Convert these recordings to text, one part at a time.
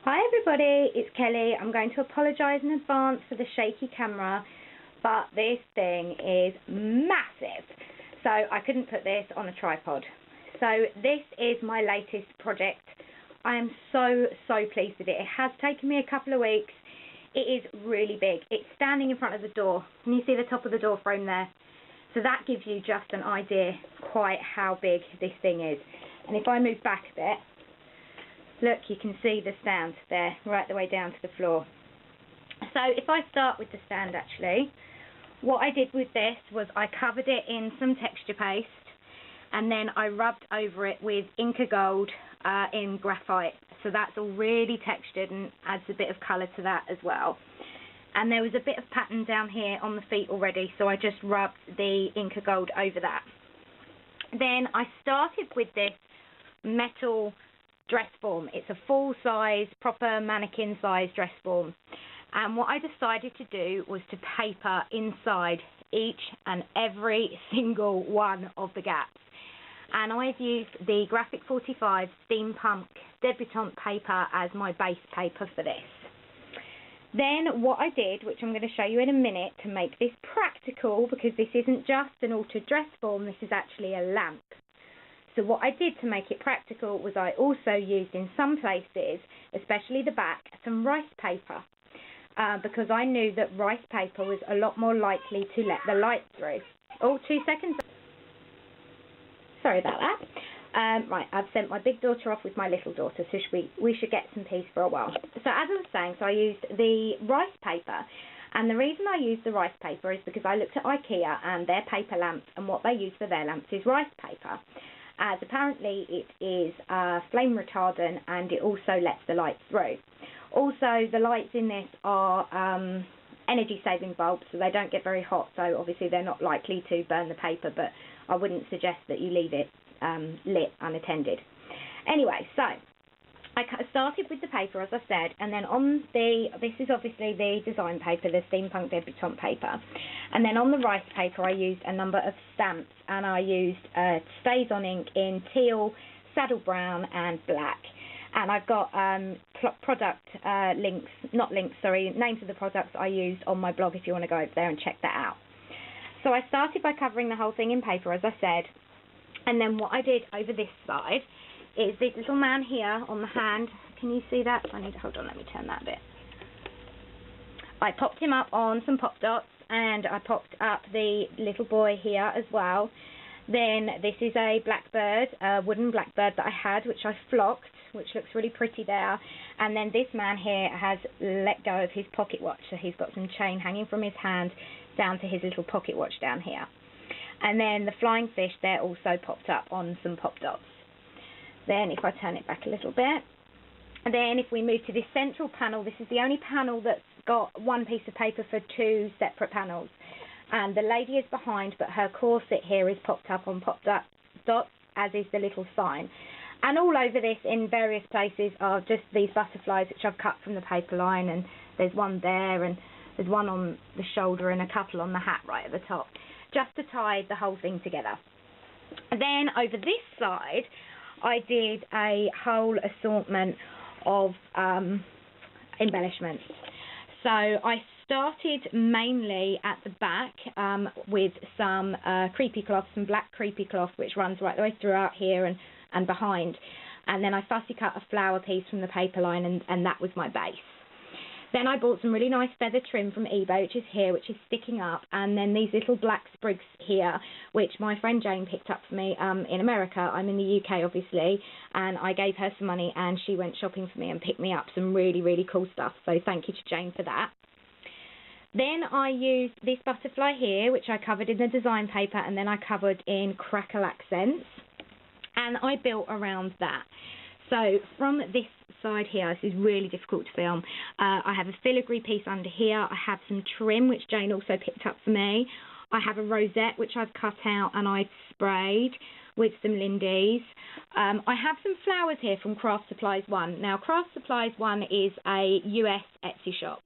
Hi everybody, it's Kelly. I'm going to apologise in advance for the shaky camera, but this thing is massive, so I couldn't put this on a tripod. So this is my latest project. I am so pleased with it. It has taken me a couple of weeks. It is really big. It's standing in front of the door. Can you see the top of the door frame there? So that gives you just an idea quite how big this thing is. And if I move back a bit, look, you can see the stand there, right the way down to the floor. So if I start with the stand actually, what I did with this was I covered it in some texture paste and then I rubbed over it with Inca Gold in graphite. So that's all really textured and adds a bit of colour to that as well. And there was a bit of pattern down here on the feet already, so I just rubbed the Inca Gold over that. Then I started with this metal dress form. It's a full size, proper mannequin size dress form. And what I decided to do was to paper inside each and every single one of the gaps. And I've used the Graphic 45 Steampunk Debutante paper as my base paper for this. Then what I did, which I'm going to show you in a minute to make this practical, because this isn't just an altered dress form, this is actually a lamp. So what I did to make it practical was I also used in some places, especially the back, some rice paper, because I knew that rice paper was a lot more likely to let the light through. Oh, 2 seconds. Sorry about that. Right, I've sent my big daughter off with my little daughter, so we should get some peace for a while. So as I was saying, so I used the rice paper, and the reason I used the rice paper is because I looked at IKEA and their paper lamps, and what they use for their lamps is rice paper, as apparently it is flame retardant and it also lets the light through. Also, the lights in this are energy saving bulbs, so they don't get very hot, so obviously they're not likely to burn the paper, but I wouldn't suggest that you leave it lit unattended. Anyway, so I started with the paper, as I said, and then on this is obviously the design paper, the Steampunk Debutante paper, and then on the rice paper I used a number of stamps, and I used Stays On ink in teal, saddle brown and black. And I've got product names of the products I used on my blog if you want to go over there and check that out. So I started by covering the whole thing in paper, as I said, and then what I did over this side is this little man here on the hand. Can you see that? I need to, hold on, let me turn that a bit. I popped him up on some pop dots, and I popped up the little boy here as well. Then this is a blackbird, a wooden blackbird that I had, which I flocked, which looks really pretty there. And then this man here has let go of his pocket watch, so he's got some chain hanging from his hand down to his little pocket watch down here. And then the flying fish there also popped up on some pop dots. Then if I turn it back a little bit, and then if we move to this central panel, this is the only panel that's got one piece of paper for two separate panels. And the lady is behind, but her corset here is popped up on pop dots, as is the little sign. And all over this in various places are just these butterflies which I've cut from the paper line, and there's one there and there's one on the shoulder and a couple on the hat right at the top, just to tie the whole thing together. And then over this side I did a whole assortment of embellishments. So I started mainly at the back with some creepy cloth, some black creepy cloth, which runs right the way throughout here and behind. And then I fussy cut a flower piece from the paper line, and that was my base. Then I bought some really nice feather trim from eBay, which is here, which is sticking up, and then these little black sprigs here, which my friend Jane picked up for me in America. I'm in the UK, obviously, and I gave her some money, and she went shopping for me and picked me up some really cool stuff, so thank you to Jane for that. Then I used this butterfly here, which I covered in the design paper, and then I covered in crackle accents, and I built around that. So from this side here, this is really difficult to film, I have a filigree piece under here, I have some trim which Jane also picked up for me, I have a rosette which I've cut out and I've sprayed with some lindies. I have some flowers here from Craft Supplies One. Now Craft Supplies One is a US Etsy shop,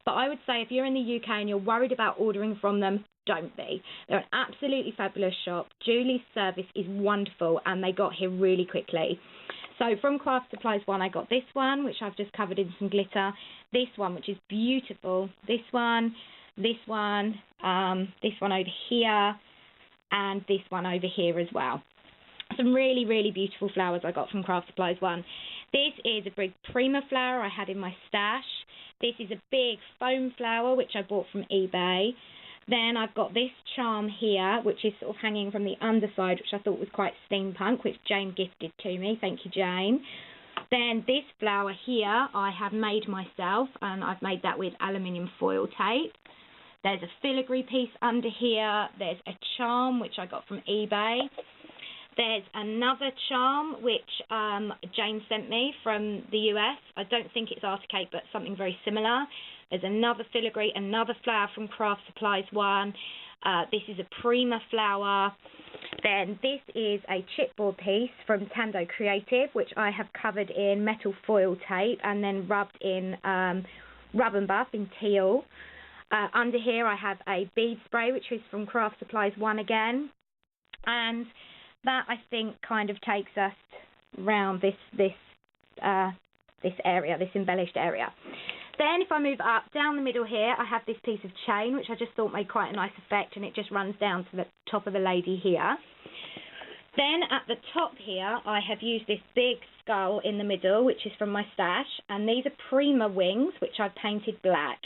but I would say if you're in the UK and you're worried about ordering from them, don't be. They're an absolutely fabulous shop. Julie's service is wonderful and they got here really quickly. So from Craft Supplies 1, I got this one, which I've just covered in some glitter. This one, which is beautiful. This one over here, and this one over here as well. Some really, really beautiful flowers I got from Craft Supplies 1. This is a big Prima flower I had in my stash. This is a big foam flower, which I bought from eBay. Then I've got this charm here, which is sort of hanging from the underside, which I thought was quite steampunk, which Jane gifted to me. Thank you, Jane. Then this flower here I have made myself, and I've made that with aluminium foil tape. There's a filigree piece under here. There's a charm, which I got from eBay. There's another charm, which Jane sent me from the US. I don't think it's Articake, but something very similar. There's another filigree, another flower from Craft Supplies 1. This is a Prima flower. Then this is a chipboard piece from Tando Creative, which I have covered in metal foil tape and then rubbed in Rub and Buff in teal. Under here I have a bead spray, which is from Craft Supplies 1 again. And that, I think, kind of takes us round this area, this embellished area. Then if I move up, down the middle here, I have this piece of chain, which I just thought made quite a nice effect, and it just runs down to the top of the lady here. Then at the top here, I have used this big skull in the middle, which is from my stash, and these are Prima wings, which I've painted black,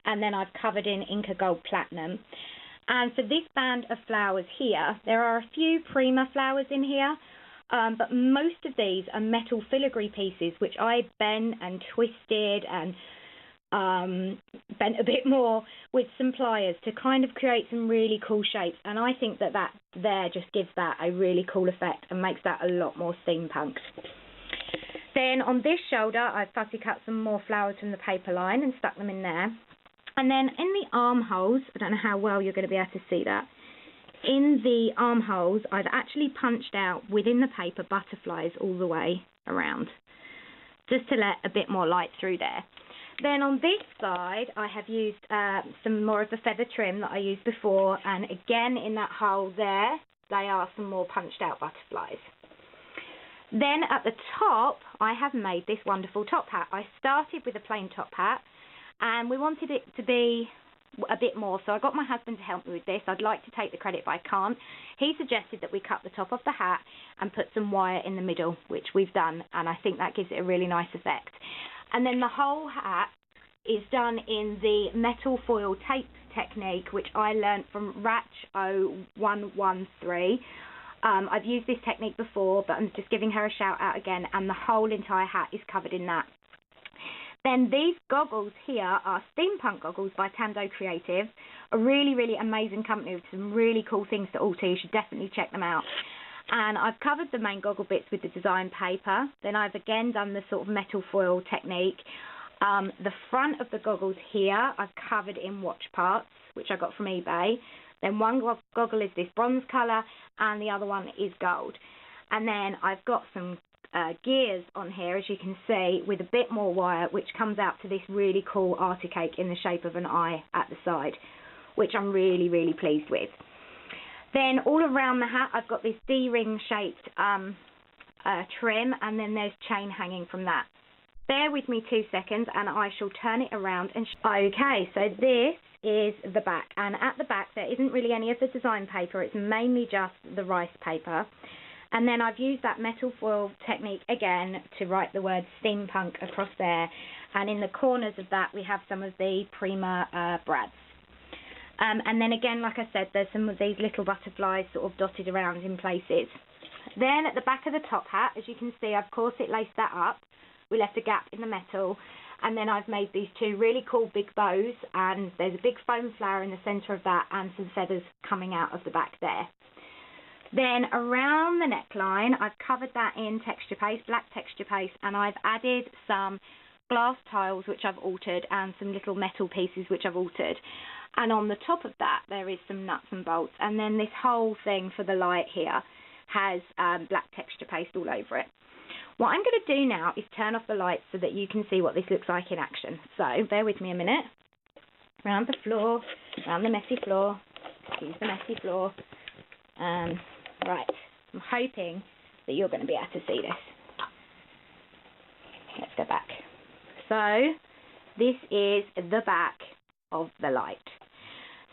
and then I've covered in Inca Gold Platinum. And for this band of flowers here, there are a few Prima flowers in here, but most of these are metal filigree pieces, which I bent and twisted and bent a bit more with some pliers to kind of create some really cool shapes. And I think that there just gives that a really cool effect and makes that a lot more steampunk. Then on this shoulder, I've fussy cut some more flowers from the paper line and stuck them in there. And then in the armholes, I don't know how well you're going to be able to see that, in the armholes I've actually punched out within the paper butterflies all the way around, just to let a bit more light through there. Then on this side I have used some more of the feather trim that I used before, and again in that hole there they are some more punched out butterflies. Then at the top I have made this wonderful top hat. I started with a plain top hat, and we wanted it to be a bit more, so I got my husband to help me with this. I'd like to take the credit, but I can't. He suggested that we cut the top of the hat and put some wire in the middle, which we've done, and I think that gives it a really nice effect. And then the whole hat is done in the metal foil tape technique, which I learned from Ratch 0113. I've used this technique before, but I'm just giving her a shout out again, and the whole entire hat is covered in that. Then these goggles here are Steampunk goggles by Tando Creative, a really, really amazing company with some really cool things to alter. You should definitely check them out. And I've covered the main goggle bits with the design paper. Then I've again done the sort of metal foil technique. The front of the goggles here I've covered in watch parts, which I got from eBay. Then one goggle is this bronze colour and the other one is gold. And then I've got some gears on here, as you can see, with a bit more wire, which comes out to this really cool Articake in the shape of an eye at the side, which I'm really, really pleased with. Then all around the hat I've got this D-ring shaped trim, and then there's chain hanging from that. Bear with me 2 seconds and I shall turn it around and okay, so this is the back, and at the back there isn't really any of the design paper, it's mainly just the rice paper. And then I've used that metal foil technique again to write the word Steampunk across there. And in the corners of that we have some of the Prima brads. And then again, like I said, there's some of these little butterflies sort of dotted around in places. Then at the back of the top hat, as you can see, I've corset laced that up. We left a gap in the metal. And then I've made these two really cool big bows. And there's a big foam flower in the centre of that and some feathers coming out of the back there. Then around the neckline, I've covered that in texture paste, black texture paste, and I've added some glass tiles which I've altered and some little metal pieces which I've altered. And on the top of that there is some nuts and bolts, and then this whole thing for the light here has black texture paste all over it. What I'm going to do now is turn off the lights so that you can see what this looks like in action. So bear with me a minute. Around the floor, around the messy floor, excuse the messy floor. Right, I'm hoping that you're going to be able to see this. let's go back. So this is the back of the light.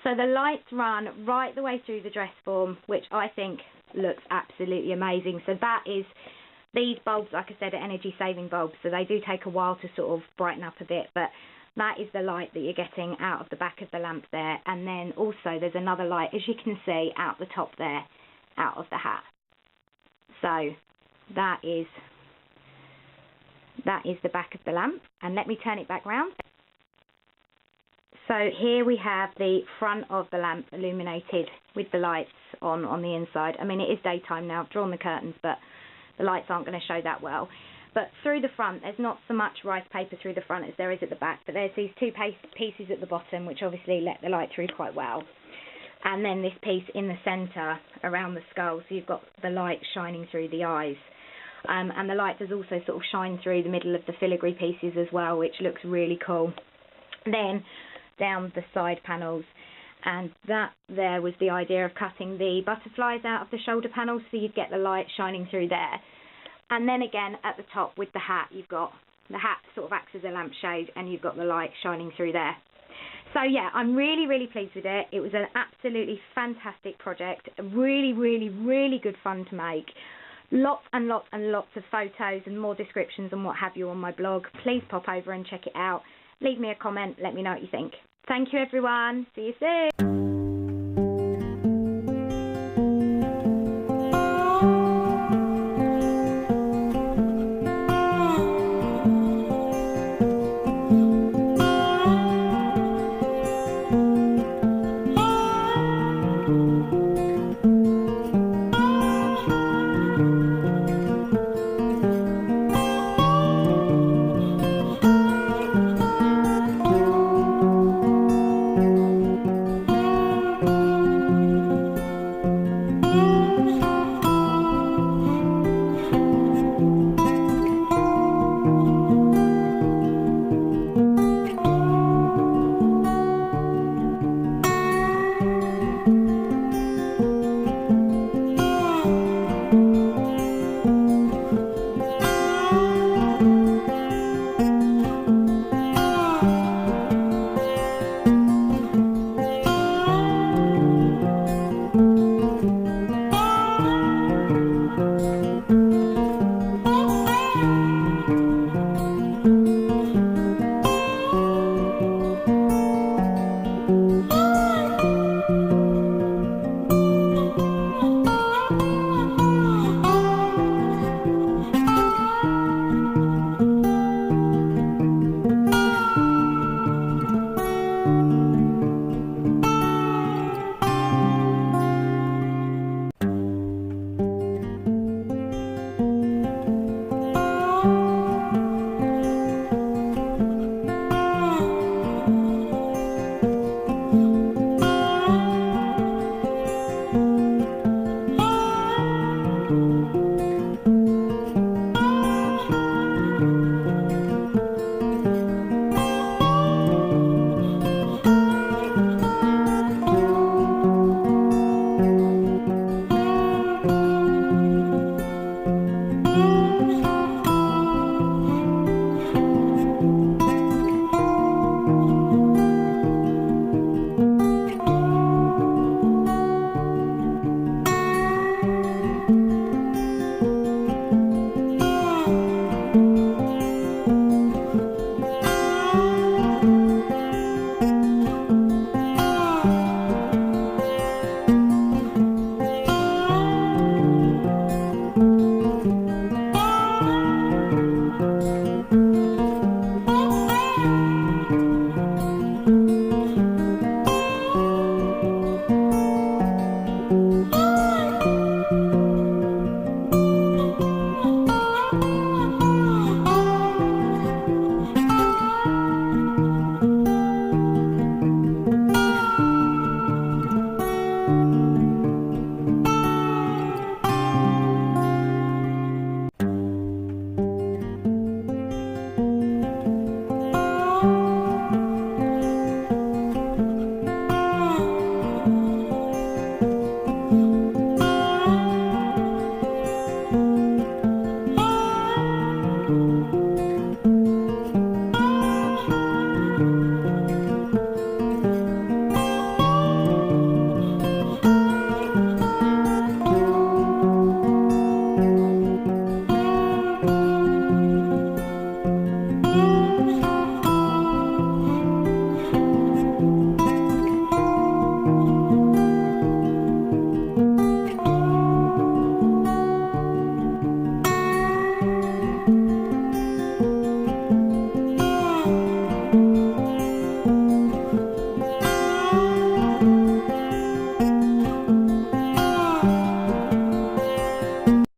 So the lights run right the way through the dress form, which I think looks absolutely amazing. So that is, these bulbs, like I said, are energy saving bulbs, so they do take a while to sort of brighten up a bit, but that is the light that you're getting out of the back of the lamp there. And then also there's another light, as you can see, out the top there, out of the hat. So that is the back of the lamp. And let me turn it back round. So here we have the front of the lamp illuminated with the lights on the inside. I mean, it is daytime now, I've drawn the curtains, but the lights aren't going to show that well. But through the front, there's not so much rice paper through the front as there is at the back, but there's these two pieces at the bottom which obviously let the light through quite well. And then this piece in the centre around the skull, so you've got the light shining through the eyes. And the light does also sort of shine through the middle of the filigree pieces as well, which looks really cool. Then down the side panels, and that there was the idea of cutting the butterflies out of the shoulder panels so you'd get the light shining through there. And then again at the top with the hat, you've got the hat sort of acts as a lampshade and you've got the light shining through there. So yeah, I'm really, really pleased with it. It was an absolutely fantastic project, really, really, really good fun to make. Lots and lots and lots of photos and more descriptions and what have you on my blog. Please pop over and check it out. Leave me a comment, let me know what you think. Thank you everyone, see you soon.